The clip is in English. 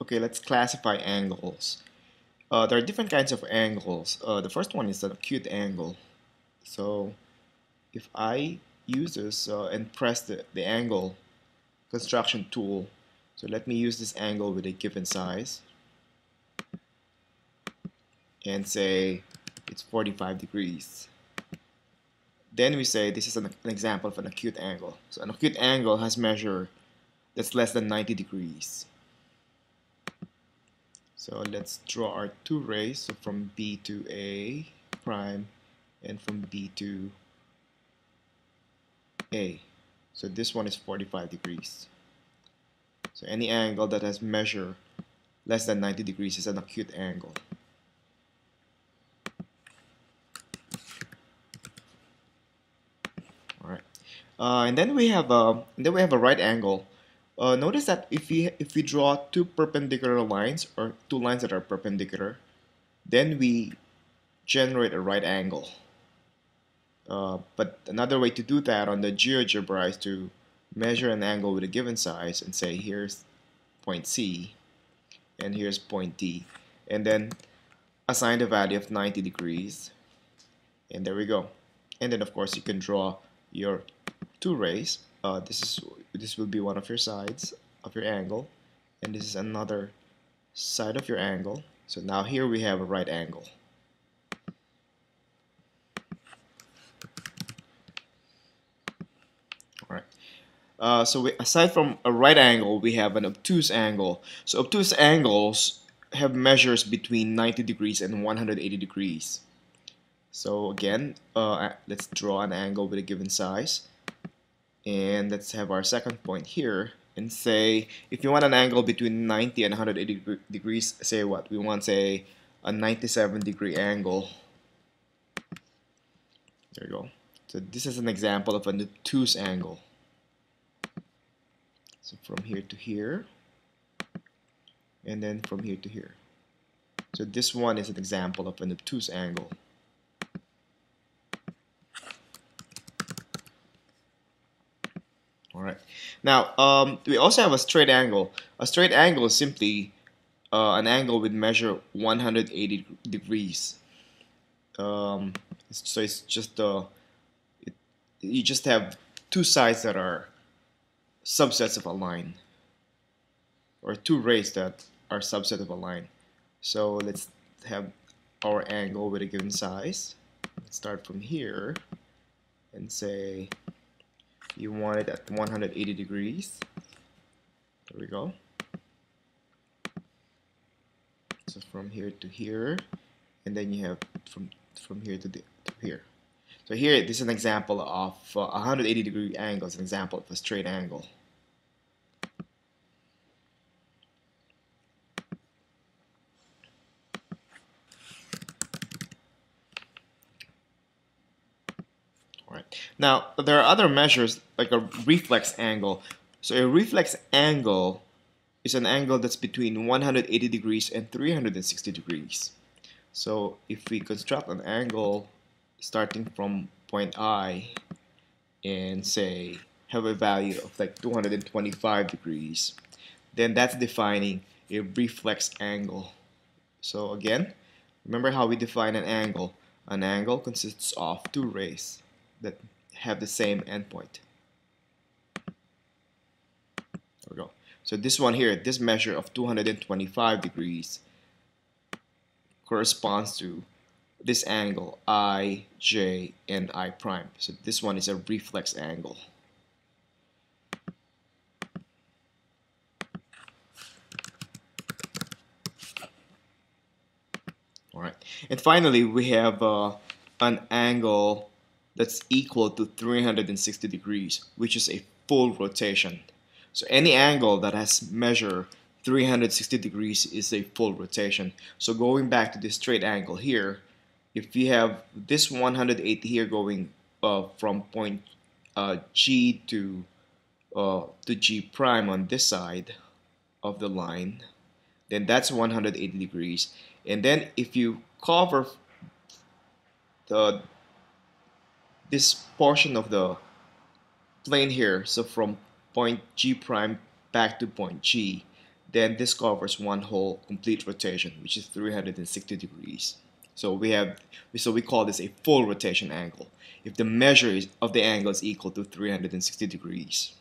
Okay, let's classify angles. There are different kinds of angles. The first one is an acute angle. So if I use this and press the angle construction tool, so let me use this angle with a given size and say it's 45 degrees. Then we say this is an example of an acute angle. So an acute angle has measure that's less than 90 degrees. So let's draw our two rays, so from B to A prime and from B to A. So this one is 45 degrees. So any angle that has measure less than 90 degrees is an acute angle. All right, and then we have a right angle. Notice that if we draw two perpendicular lines or two lines that are perpendicular, then we generate a right angle. But another way to do that on the GeoGebra is to measure an angle with a given size and say here's point C and here's point D, and then assign the value of 90 degrees, and there we go. And then of course you can draw your two rays. This will be one of your sides of your angle, and this is another side of your angle. So now here we have a right angle. All right. Aside from a right angle, we have an obtuse angle. So obtuse angles have measures between 90 degrees and 180 degrees. So again, let's draw an angle with a given size. And let's have our second point here and say if you want an angle between 90 and 180 degrees, say what? We want, say, a 97 degree angle. There you go. So this is an example of an obtuse angle. So from here to here, and then from here to here. So this one is an example of an obtuse angle. All right. Now, we also have a straight angle. A straight angle is simply an angle with measure 180 degrees. So it's just you just have two sides that are subsets of a line, or two rays that are subset of a line. So let's have our angle with a given size. Let's start from here and say you want it at 180 degrees. There we go. So from here to here, and then you have from here to here. So here, this is an example of a 180 degree angle. It's an example of a straight angle. All right. Now, there are other measures like a reflex angle. So a reflex angle is an angle that's between 180 degrees and 360 degrees. So if we construct an angle starting from point I and say have a value of like 225 degrees, then that's defining a reflex angle. So again, remember how we define an angle. An angle consists of two rays that have the same endpoint. There we go. So this one here, this measure of 225 degrees corresponds to this angle I, J, and I prime. So this one is a reflex angle. All right. And finally, we have an angle that's equal to 360 degrees, which is a full rotation. So any angle that has measure 360 degrees is a full rotation. So going back to this straight angle here, if we have this 180 here going from point G to G prime on this side of the line, then that's 180 degrees. And then if you cover the this portion of the plane here, so from point G prime back to point G, then this covers one whole complete rotation, which is 360 degrees. So we call this a full rotation angle if the measure of the angle is equal to 360 degrees.